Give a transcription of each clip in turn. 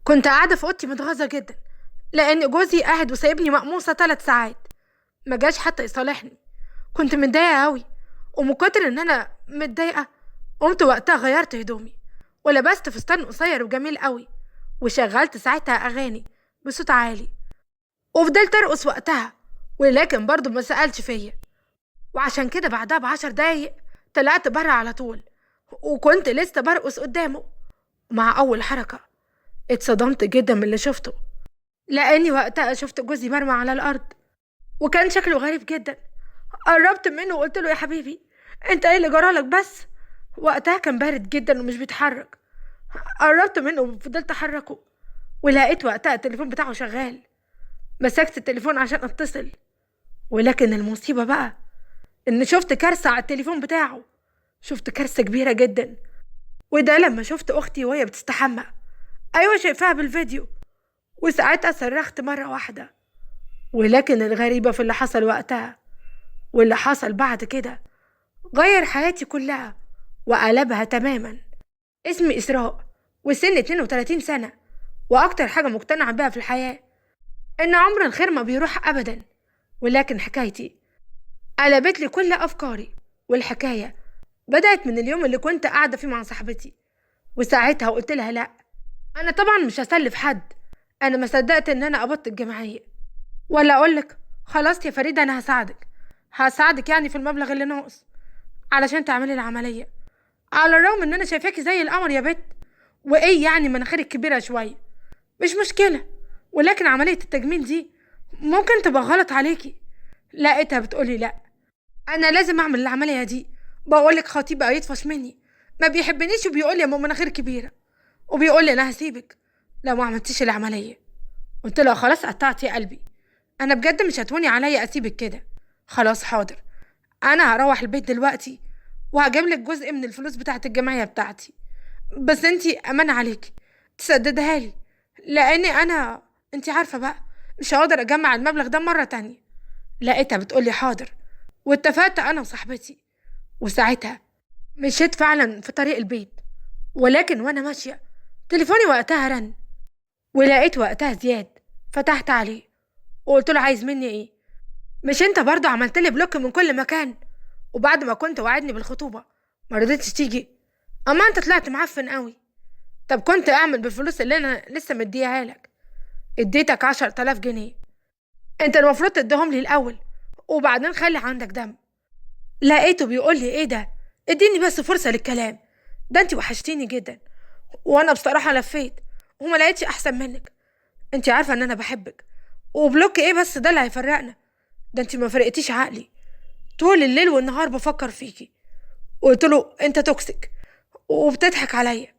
كنت قاعدة في اوضتي متغاظة جدا، لأن جوزي قاعد وسايبني مقموصة 3 ساعات. ما جاش حتى يصالحني. كنت متضايقة أوي، ومن كتر إن أنا متضايقة قمت وقتها غيرت هدومي ولبست فستان قصير وجميل أوي، وشغلت ساعتها أغاني بصوت عالي، وفضلت أرقص وقتها. ولكن برضه ما سألش فيا، وعشان كده بعدها ب10 دقايق طلعت برا على طول، وكنت لسه برقص قدامه. مع أول حركة اتصدمت جدا من اللي شفته، لأني وقتها شفت جوزي مرمى على الأرض، وكان شكله غريب جدا. قربت منه وقلت له: يا حبيبي، انت ايه اللي جرالك بس؟ وقتها كان بارد جدا ومش بيتحرك. قربت منه وفضلت احركه، ولقيت وقتها التليفون بتاعه شغال. مسكت التليفون عشان اتصل، ولكن المصيبة بقى ان شفت كارثة على التليفون بتاعه. شفت كارثة كبيرة جدا، وده لما شفت اختي وهي بتستحمى. ايوه، شايفاها بالفيديو. وساعتها صرخت مرة واحدة. ولكن الغريبة في اللي حصل وقتها واللي حصل بعد كده غير حياتي كلها وقلبها تماما. اسمي إسراء، وسن 32 سنة، وأكتر حاجة مقتنعة بيها في الحياة إن عمر الخير ما بيروح أبدا. ولكن حكايتي قلبت لي كل أفكاري. والحكاية بدأت من اليوم اللي كنت قاعدة فيه مع صاحبتي، وساعتها قلت لها: لأ، أنا طبعا مش هسلف حد. أنا ما صدقت إن أنا قبضت الجمعية، ولا أقولك خلاص يا فريدة أنا هساعدك يعني في المبلغ اللي ناقص علشان تعملي العملية. على الرغم ان انا شايفاكي زي القمر يا بت، وايه يعني مناخيرك كبيرة شوية، مش مشكلة. ولكن عملية التجميل دي ممكن تبقى غلط عليكي. لقيتها بتقولي: لا، انا لازم اعمل العملية دي. بقولك خطيبي هيطفش مني، ما بيحبنيش، وبيقولي يا ماما مناخير كبيرة، وبيقولي انا هسيبك لو ما عملتيش العملية. قلت له: خلاص قطعتي قلبي، انا بجد مش هتوني عليا اسيبك كده. خلاص حاضر، انا هروح البيت دلوقتي وهجيب لك جزء من الفلوس بتاعه الجمعيه بتاعتي، بس انتي امان عليكي تسددها لي، لاني انتي عارفه بقى مش هقدر اجمع المبلغ ده مره تانية. لقيتها بتقولي: حاضر. واتفقت انا وصاحبتي، وساعتها مشيت فعلا في طريق البيت. ولكن وانا ماشيه تليفوني وقتها رن، ولقيت وقتها زياد. فتحت عليه وقلت له: عايز مني ايه؟ مش انت برضه عملت لي بلوك من كل مكان، وبعد ما كنت وعدني بالخطوبة ما رضيتش تيجي؟ اما انت طلعت معفن قوي. طب كنت اعمل بالفلوس اللي انا لسه مديها لك. اديتك 10,000 جنيه، انت المفروض تديهم لي الاول وبعدين خلي عندك دم. لقيته بيقول لي: ايه ده؟ اديني بس فرصة للكلام، ده انت وحشتيني جدا. وانا بصراحة لفيت وما لقيتش احسن منك. انت عارفة ان انا بحبك، وبلوك ايه بس ده اللي هيفرقنا؟ ده انت ما فرقتيش عقلي، طول الليل والنهار بفكر فيكي. قلت له: انت توكسيك وبتضحك عليا،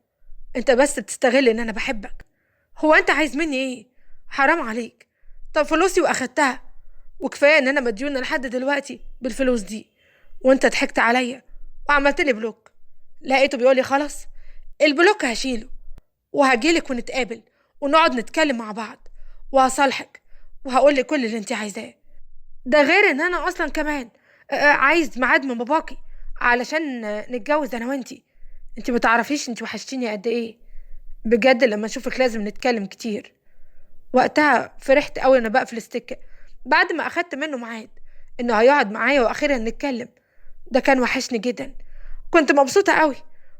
انت بس بتستغل ان انا بحبك. هو انت عايز مني ايه؟ حرام عليك. طب فلوسي واخدتها، وكفايه ان انا مديونه لحد دلوقتي بالفلوس دي، وانت ضحكت عليا وعملت لي بلوك. لقيته بيقول لي: خلاص، البلوك هشيله وهجيلك ونتقابل ونقعد نتكلم مع بعض، وهصالحك وهقول لك كل اللي انت عايزاه. ده غير ان انا اصلا كمان عايز ميعاد من باباكي علشان نتجوز انا وانتي. انتي متعرفيش انتي وحشتيني قد ايه. بجد لما اشوفك لازم نتكلم كتير. وقتها فرحت قوي انا بقفل السكه بعد ما اخدت منه ميعاد انه هيقعد معايا واخيرا نتكلم. ده كان وحشني جدا. كنت مبسوطه قوي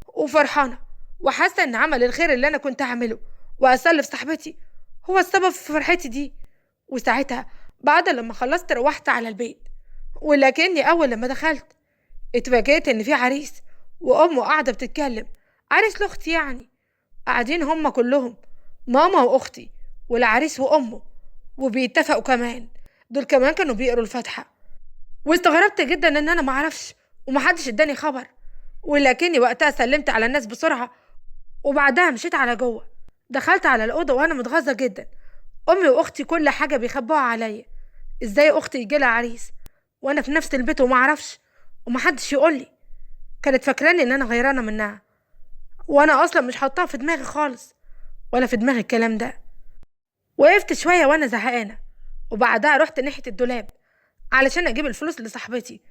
وفرحانه، وحاسه ان عمل الخير اللي انا كنت هعمله واسلف صاحبتي هو السبب في فرحتي دي. وساعتها بعد لما خلصت روحت على البيت، ولكني اول لما دخلت اتفاجئت ان في عريس وامه قاعده بتتكلم. عريس لاختي يعني. قاعدين هما كلهم، ماما واختي والعريس وامه، وبيتفقوا كمان. دول كمان كانوا بيقروا الفاتحه. واستغربت جدا ان انا معرفش ومحدش اداني خبر. ولكني وقتها سلمت على الناس بسرعه، وبعدها مشيت على جوه. دخلت على الاوضه وانا متغاظه جدا. امي واختي كل حاجه بيخبوها عليا. ازاي اختي يجيلها عريس وانا في نفس البيت ومعرفش ومحدش يقولي؟ كانت فاكراني ان انا غيرانه منها، وانا اصلا مش حاطاها في دماغي خالص، ولا في دماغي الكلام ده. وقفت شويه وانا زهقانه، وبعدها رحت ناحيه الدولاب علشان اجيب الفلوس لصاحبتي.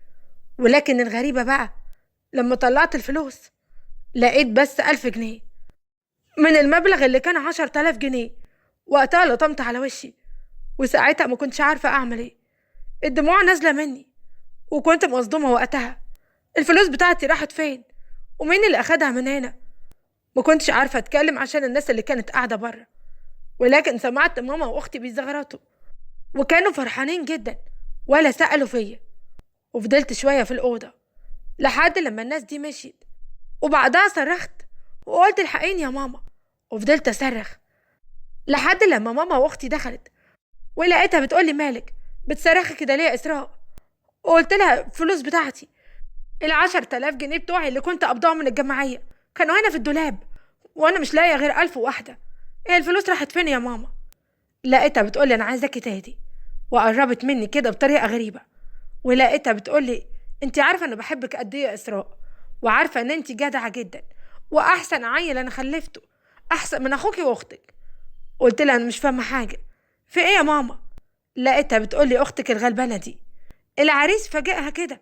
ولكن الغريبه بقى لما طلعت الفلوس لقيت بس 1000 جنيه. من المبلغ اللي كان 10,000 جنيه. وقتها لطمت على وشي، وساعتها ما كنتش عارفة أعمل إيه. الدموع نازلة مني، وكنت مصدومة وقتها. الفلوس بتاعتي راحت فين؟ ومين اللي أخدها من هنا؟ ما كنتش عارفة أتكلم عشان الناس اللي كانت قاعدة برا، ولكن سمعت ماما وأختي بيزغرطوا، وكانوا فرحانين جدا ولا سألوا فيا. وفضلت شوية في الأوضة لحد لما الناس دي مشيت، وبعدها صرخت وقلت الحقيني يا ماما. وفضلت أصرخ لحد لما ماما وأختي دخلت، ولقيتها بتقولي مالك بتصرخي كده ليه يا إسراء؟ وقلت لها فلوس بتاعتي، 10,000 جنيه بتوعي اللي كنت أقبضهم من الجمعية كانوا هنا في الدولاب، وأنا مش لاقية غير 1001. إيه الفلوس راحت فين يا ماما؟ لقيتها بتقولي أنا عايزاكي تهدي، وقربت مني كده بطريقة غريبة، ولقيتها بتقولي انت عارفة أنا بحبك قد إيه يا إسراء، وعارفة إن انت جدعة جدا وأحسن عيل أنا خلفته، أحسن من أخوكي وأختك. قلت لها أنا مش فاهمة حاجة، في إيه يا ماما؟ لقيتها بتقولي أختك الغلبانة دي العريس فاجئها كده،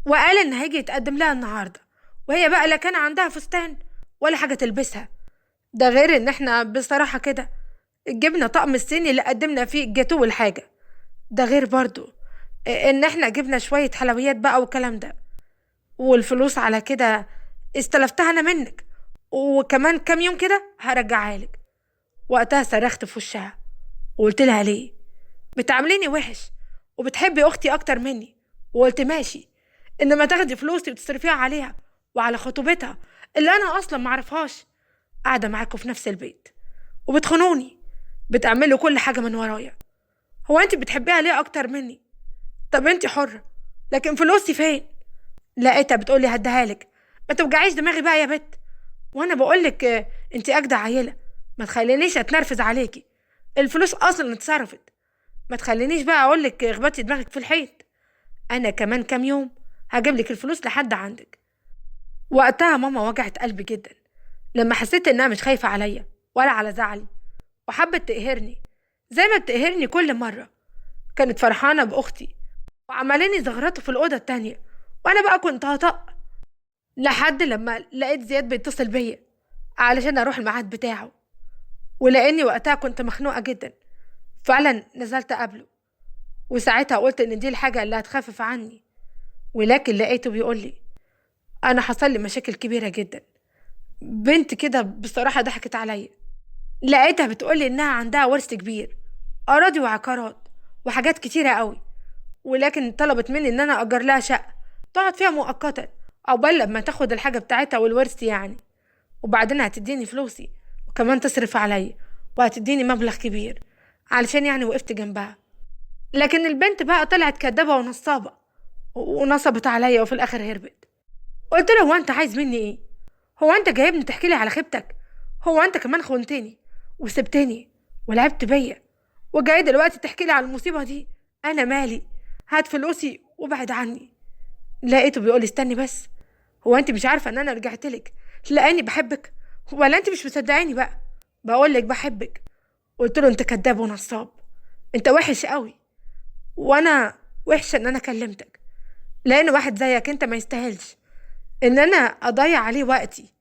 وقال إن هيجي يتقدم لها النهاردة، وهي بقى لا كان عندها فستان ولا حاجة تلبسها. ده غير إن إحنا بصراحة كده جبنا طقم الصيني اللي قدمنا فيه الجاتو والحاجة. ده غير برضو إن إحنا جبنا شوية حلويات بقى والكلام ده، والفلوس على كده استلفتها أنا منك، وكمان كام يوم كده هرجعها لك. وقتها صرخت في وشها وقلت لها ليه بتعامليني وحش وبتحبي اختي اكتر مني؟ وقلت ماشي، انما تاخدي فلوسي وتصرفيها عليها وعلى خطوبتها اللي انا اصلا معرفهاش، قاعده معاكم في نفس البيت وبتخونوني، بتعملوا كل حاجه من ورايا. هو انت بتحبيها ليه اكتر مني؟ طب انت حره، لكن فلوسي فين؟ لقيتها بتقولي هديها لك. ما توجعيش دماغي بقى يا بت، وانا بقولك انت اجدع عيله، ما تخلينيش اتنرفز عليكي، الفلوس اصلا اتصرفت. ما تخلينيش بقى اقولك اخبطي دماغك في الحيط، انا كمان كام يوم هجيبلك الفلوس لحد عندك. وقتها ماما وجعت قلبي جدا لما حسيت انها مش خايفه عليا ولا على زعلي، وحبت تقهرني زي ما بتقهرني كل مره. كانت فرحانه باختي وعمالين يزغرطوا في الاوضه التانية، وانا بقى كنت هطق لحد لما لقيت زياد بيتصل بيا علشان اروح الميعاد بتاعه. ولاني وقتها كنت مخنوقه جدا فعلا نزلت قبله، وساعتها قلت ان دي الحاجه اللي هتخفف عني. ولكن لقيته بيقولي انا حصل لي مشاكل كبيره جدا، بنت كده بصراحه ضحكت عليا. لقيتها بتقولي انها عندها ورث كبير، اراضي وعقارات وحاجات كتيره قوي، ولكن طلبت مني ان انا اجر لها شقه تقعد فيها مؤقتا عقبال لما تاخد الحاجه بتاعتها والورث يعني، وبعدين هتديني فلوسي وكمان تصرف عليا وهتديني مبلغ كبير علشان يعني وقفت جنبها. لكن البنت بقى طلعت كدابة ونصابة ونصبت عليا وفي الاخر هربت. قلت له هو انت عايز مني ايه؟ هو انت جايبني تحكي لي على خيبتك؟ هو انت كمان خونتني وسبتني ولعبت بيا، وجاي دلوقتي تحكي لي على المصيبة دي؟ انا مالي، هات فلوسي وابعد عني. لقيته بيقول استني بس، هو انت مش عارفه ان انا رجعت لك لاني بحبك؟ ولا انت مش مصدقاني بقى؟ بقول لك بحبك. قلت له انت كذاب ونصاب، انت وحش قوي، وانا وحشه ان انا كلمتك، لان واحد زيك انت ما يستاهلش ان انا اضيع عليه وقتي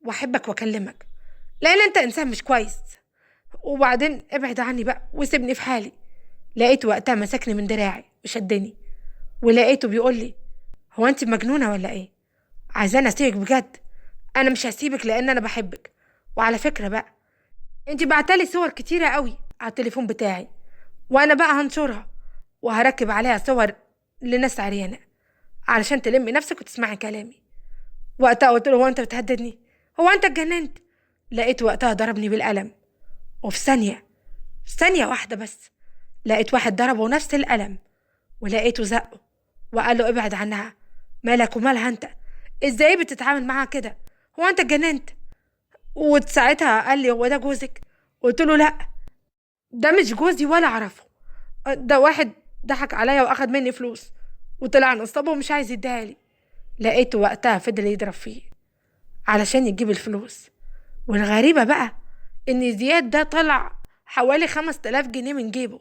واحبك واكلمك، لان انت انسان مش كويس. وبعدين ابعد عني بقى وسيبني في حالي. لقيته وقتها مسكني من دراعي وشدني، ولقيته بيقول لي هو انت مجنونه ولا ايه؟ عايزاني اسيبك بجد؟ انا مش هسيبك لان انا بحبك. وعلى فكره بقى انت بعتلي صور كتيره قوي على التليفون بتاعي، وانا بقى هنشرها وهركب عليها صور لناس عريانه علشان تلمي نفسك وتسمعي كلامي. وقتها قلت له هو انت بتهددني؟ هو انت اتجننت؟ لقيت وقتها ضربني بالقلم، وفي ثانيه واحده بس لقيت واحد ضربه نفس القلم، ولقيته زقه وقال له ابعد عنها، مالك ومالها انت؟ ازاي بتتعامل معاها كده؟ هو انت اتجننت؟ وساعتها قال لي هو ده جوزك؟ قلت له لا، ده مش جوزي ولا اعرفه، ده واحد ضحك عليا واخد مني فلوس وطلع نصاب ومش عايز يديها لي. لقيته وقتها فضل يضرب فيه علشان يجيب الفلوس. والغريبة بقى ان زياد ده طلع حوالي 5,000 جنيه من جيبه،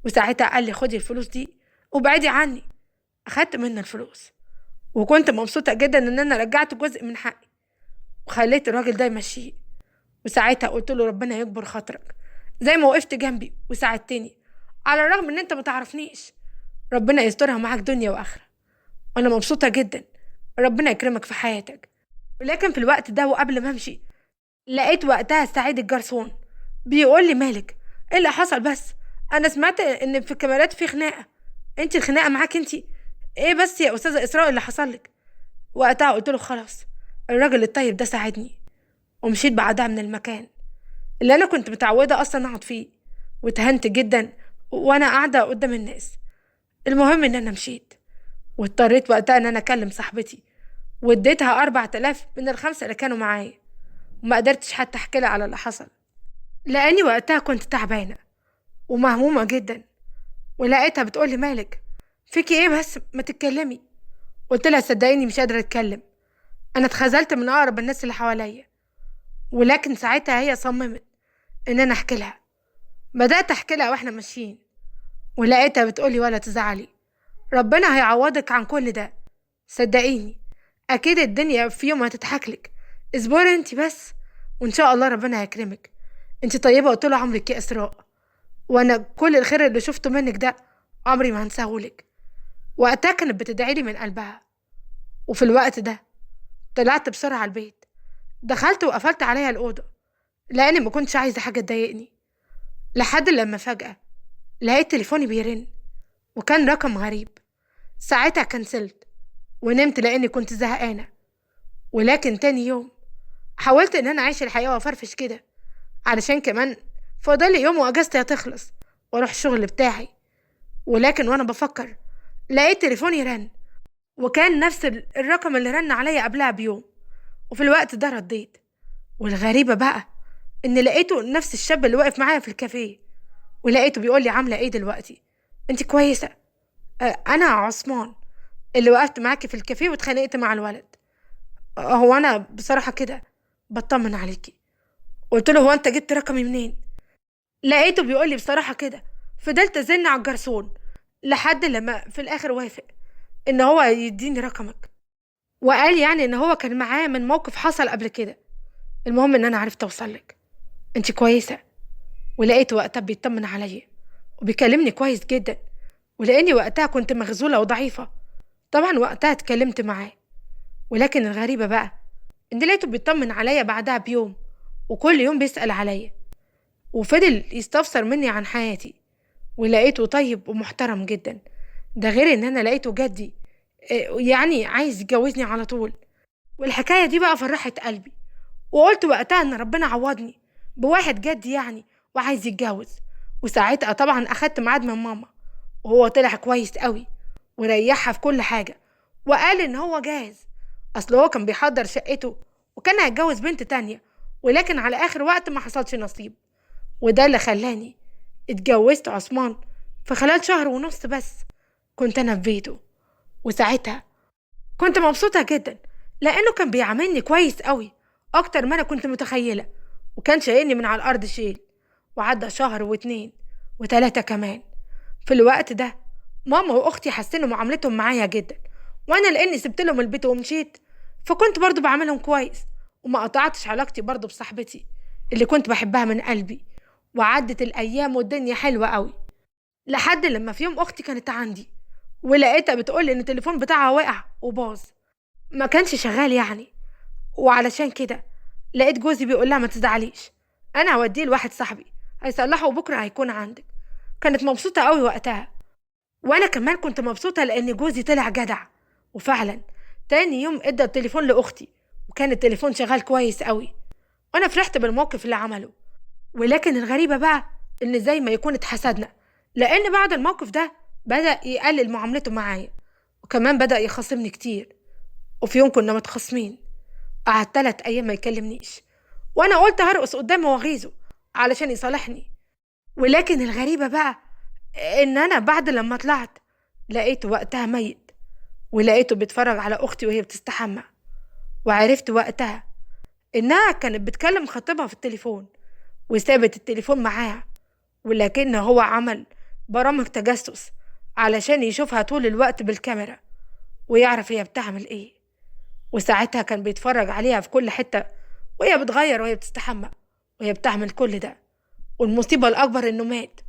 وساعتها قال لي خدي الفلوس دي وبعدي عني. اخدت منه الفلوس وكنت مبسوطة جدا ان انا رجعت جزء من حقي، وخليت الراجل ده يمشيه، وساعتها قلت له ربنا يكبر خاطرك، زي ما وقفت جنبي وساعدتني على الرغم ان انت ما تعرفنيش. ربنا يسترها معاك دنيا واخره، وانا مبسوطه جدا. ربنا يكرمك في حياتك. ولكن في الوقت ده وقبل ما امشي لقيت وقتها سعيد الجرسون بيقول لي مالك، ايه اللي حصل بس؟ انا سمعت ان في الكاميرات في خناقه. انت الخناقه معاك انت؟ ايه بس يا استاذه اسراء اللي حصل لك؟ وقتها قلت له خلاص، الراجل الطيب ده ساعدني. ومشيت بعدها من المكان اللي انا كنت متعوده اصلا اقعد فيه، واتهنت جدا وانا قاعده قدام الناس. المهم ان انا مشيت، واضطريت وقتها ان انا اكلم صاحبتي واديتها 4000 من الخمسة اللي كانوا معايا، وما قدرتش حتى احكي لها على اللي حصل لاني وقتها كنت تعبانه ومهمومه جدا. ولقيتها بتقولي مالك، فيكي ايه بس ما تتكلمي؟ قلت لها صدقيني مش قادره اتكلم، انا اتخذلت من اقرب الناس اللي حواليا. ولكن ساعتها هي صممت ان انا احكي لها. بدات احكي لها واحنا ماشيين، ولقيتها بتقولي ولا تزعلي، ربنا هيعوضك عن كل ده. صدقيني اكيد الدنيا في يوم هتضحكلك، اصبري انت بس وان شاء الله ربنا هيكرمك. انت طيبه. قلت له عمرك يا اسراء، وانا كل الخير اللي شفته منك ده عمري ما هنساهولك. وقتها كانت بتدعيلي من قلبها. وفي الوقت ده طلعت بسرعه البيت، دخلت وقفلت عليها الاوضه لاني ما كنتش عايزه حاجه تضايقني. لحد لما فجاه لقيت تليفوني بيرن، وكان رقم غريب. ساعتها كنسلت ونمت لاني كنت زهقانه. ولكن تاني يوم حاولت ان انا اعيش الحياه وافرفش كده، علشان كمان فاضل لي يوم واجازتي هتخلص واروح الشغل بتاعي. ولكن وانا بفكر لقيت تليفوني رن، وكان نفس الرقم اللي رن عليا قبلها بيوم. وفي الوقت ده رديت. والغريبه بقى ان لقيته نفس الشاب اللي واقف معايا في الكافيه، ولقيته بيقول لي عامله ايه دلوقتي؟ انت كويسه؟ انا عثمان اللي وقفت معاكي في الكافيه واتخانقت مع الولد. هو انا بصراحه كده بطمن عليكي. قلت له هو انت جبت رقمي منين؟ لقيته بيقول لي بصراحه كده. فضلت ازن على الجرسون لحد لما في الاخر وافق ان هو يديني رقمك، وقال يعني ان هو كان معاه من موقف حصل قبل كده. المهم ان انا عرفت اوصلك. انت كويسه؟ ولقيته وقتها بيطمن عليا وبيكلمني كويس جدا، ولاني وقتها كنت مخزوله وضعيفه طبعا وقتها اتكلمت معاه. ولكن الغريبه بقى ان لقيته بيطمن عليا بعدها بيوم، وكل يوم بيسأل عليا وفضل يستفسر مني عن حياتي. ولقيته طيب ومحترم جدا. ده غير ان انا لقيته جدي، يعني عايز يتجوزني على طول. والحكايه دي بقى فرحت قلبي، وقلت وقتها ان ربنا عوضني بواحد جدي يعني وعايز يتجوز. وساعتها طبعا اخدت ميعاد من ماما، وهو طلع كويس قوي وريحها في كل حاجه، وقال ان هو جاهز. اصل هو كان بيحضر شقته وكان هيتجوز بنت تانية، ولكن على اخر وقت ما حصلش نصيب. وده اللي خلاني اتجوزت عثمان في خلال شهر ونص بس. كنت انا في بيته، وساعتها كنت مبسوطة جدا لانه كان بيعاملني كويس قوي اكتر ما انا كنت متخيلة، وكان شايلني من على الارض شيل. وعدى شهر واتنين وتلاتة كمان. في الوقت ده ماما واختي حسنوا معاملتهم معايا جدا، وانا لاني سبت لهم البيت ومشيت فكنت برضو بعملهم كويس، وما قطعتش علاقتي برضو بصاحبتي اللي كنت بحبها من قلبي. وعدت الايام والدنيا حلوة قوي لحد لما في يوم اختي كانت عندي، ولقيتها بتقول ان التليفون بتاعها وقع وباظ، ما كانش شغال يعني. وعلشان كده لقيت جوزي بيقول لها ما تزعليش، انا هوديه لواحد صاحبي هيصلحه وبكره هيكون عندك. كانت مبسوطة قوي وقتها، وانا كمان كنت مبسوطة لان جوزي طلع جدع. وفعلا تاني يوم ادى التليفون لاختي، وكان التليفون شغال كويس قوي، وانا فرحت بالموقف اللي عمله. ولكن الغريبة بقى ان زي ما يكون اتحسدنا، لان بعد الموقف ده بدأ يقلل معاملته معايا، وكمان بدأ يخاصمني كتير. وفي يوم كنا متخاصمين قعد 3 ايام ما يكلمنيش، وانا قلت هرقص قدامه واغيظه علشان يصالحني. ولكن الغريبة بقى ان انا بعد لما طلعت لقيته وقتها ميت، ولقيته بيتفرج على اختي وهي بتستحمى. وعرفت وقتها انها كانت بتكلم خطيبها في التليفون وسابت التليفون معاها، ولكن هو عمل برامج تجسس علشان يشوفها طول الوقت بالكاميرا ويعرف هي بتعمل ايه. وساعتها كان بيتفرج عليها في كل حتة وهي بتغير وهي بتستحمى، وهي بتعمل كل ده، والمصيبة الأكبر إنه مات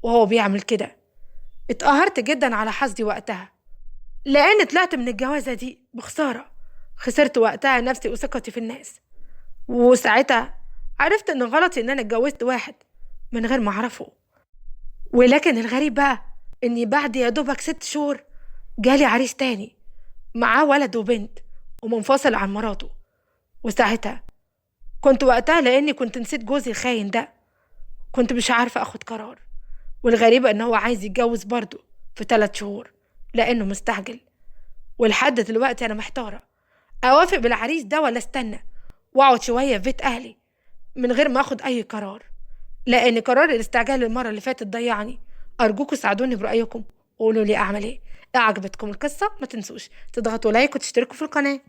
وهو بيعمل كده. اتقهرت جدا على حظي وقتها، لأن طلعت من الجوازة دي بخسارة. خسرت وقتها نفسي وثقتي في الناس، وساعتها عرفت إن غلطي إن أنا اتجوزت واحد من غير ما أعرفه. ولكن الغريب بقى إني بعد يا دوبك 6 شهور جالي عريس تاني معاه ولد وبنت ومنفصل عن مراته. وساعتها كنت وقتها، لأني كنت نسيت جوزي الخاين ده، كنت مش عارفة أخد قرار. والغريبة إن هو عايز يتجوز برضه في 3 شهور لأنه مستعجل. ولحد دلوقتي أنا محتارة أوافق بالعريس ده ولا استنى وأقعد شوية في بيت أهلي من غير ما أخد أي قرار، لأن قرار الاستعجال المرة اللي فاتت ضيعني. أرجوكوا ساعدوني برأيكم وقولوا لي أعمل إيه. إيه عجبتكم القصة؟ ما تنسوش تضغطوا لايك وتشتركوا في القناة.